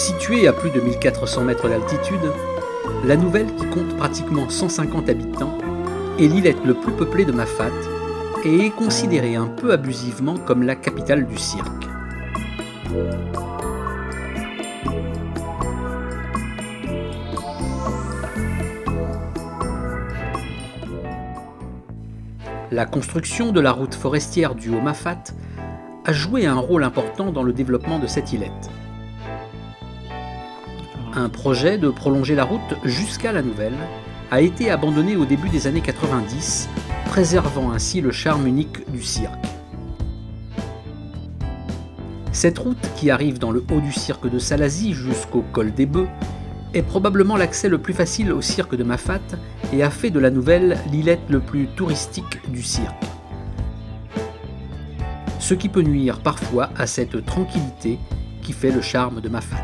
Située à plus de 1400 mètres d'altitude, La Nouvelle, qui compte pratiquement 150 habitants, est l'îlette le plus peuplée de Mafate et est considérée un peu abusivement comme la capitale du cirque. La construction de la route forestière du Haut-Mafate a joué un rôle important dans le développement de cette îlette. Un projet de prolonger la route jusqu'à La Nouvelle a été abandonné au début des années 90, préservant ainsi le charme unique du cirque. Cette route, qui arrive dans le haut du cirque de Salazie jusqu'au col des Bœufs, est probablement l'accès le plus facile au cirque de Mafate et a fait de La Nouvelle l'îlette le plus touristique du cirque. Ce qui peut nuire parfois à cette tranquillité qui fait le charme de Mafate.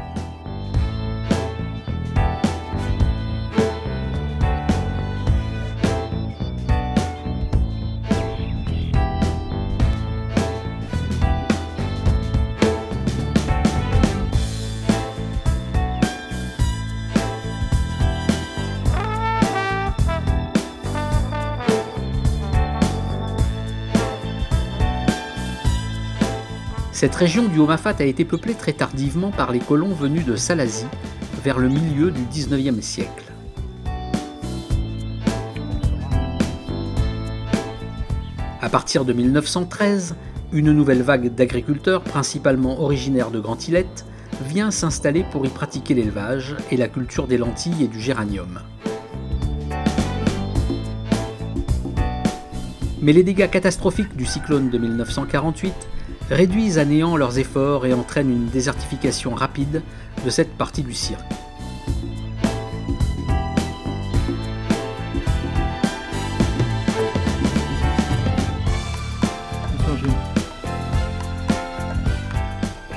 Cette région du Haut-Mafate a été peuplée très tardivement par les colons venus de Salazie vers le milieu du XIXe siècle. À partir de 1913, une nouvelle vague d'agriculteurs, principalement originaires de Grand-Îlette, vient s'installer pour y pratiquer l'élevage et la culture des lentilles et du géranium. Mais les dégâts catastrophiques du cyclone de 1948 réduisent à néant leurs efforts et entraînent une désertification rapide de cette partie du cirque.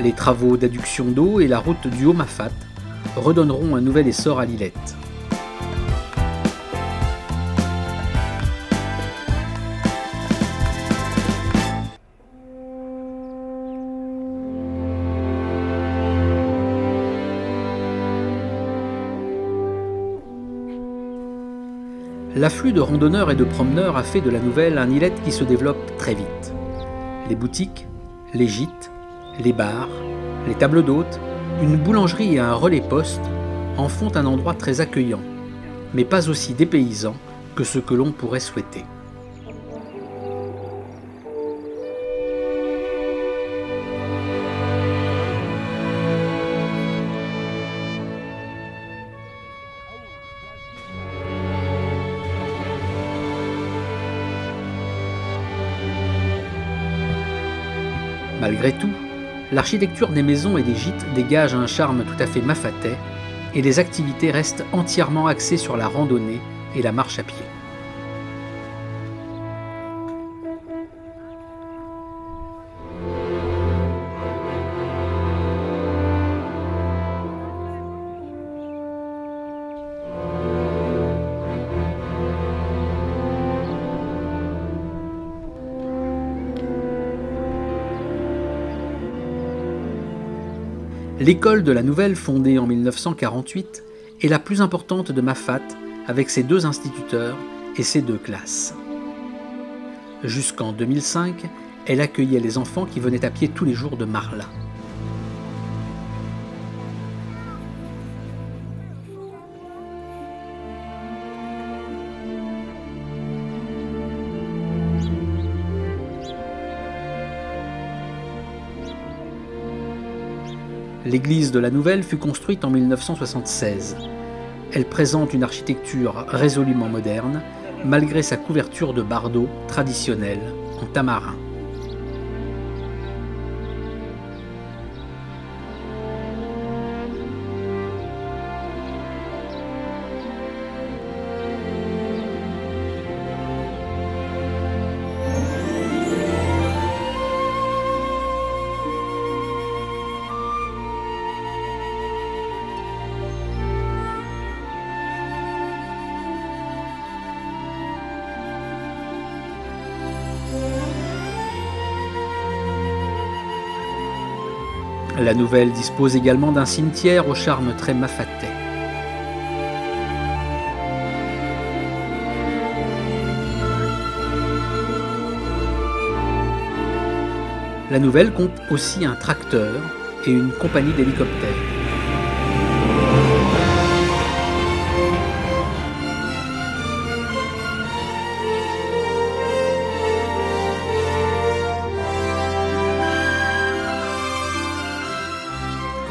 Les travaux d'adduction d'eau et la route du Haut-Mafate redonneront un nouvel essor à l'îlette. L'afflux de randonneurs et de promeneurs a fait de La Nouvelle un îlette qui se développe très vite. Les boutiques, les gîtes, les bars, les tables d'hôtes, une boulangerie et un relais poste en font un endroit très accueillant, mais pas aussi dépaysant que ce que l'on pourrait souhaiter. Malgré tout, l'architecture des maisons et des gîtes dégage un charme tout à fait mafatais et les activités restent entièrement axées sur la randonnée et la marche à pied. L'école de La Nouvelle, fondée en 1948, est la plus importante de Mafate avec ses 2 instituteurs et ses 2 classes. Jusqu'en 2005, elle accueillait les enfants qui venaient à pied tous les jours de Marla. L'église de La Nouvelle fut construite en 1976. Elle présente une architecture résolument moderne, malgré sa couverture de bardeaux traditionnels en tamarin. La Nouvelle dispose également d'un cimetière au charme très mafatais. La Nouvelle compte aussi un tracteur et une compagnie d'hélicoptères.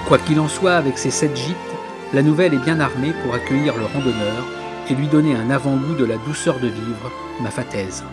Quoi qu'il en soit, avec ses 7 gîtes, la Nouvelle est bien armée pour accueillir le randonneur et lui donner un avant-goût de la douceur de vivre mafataise.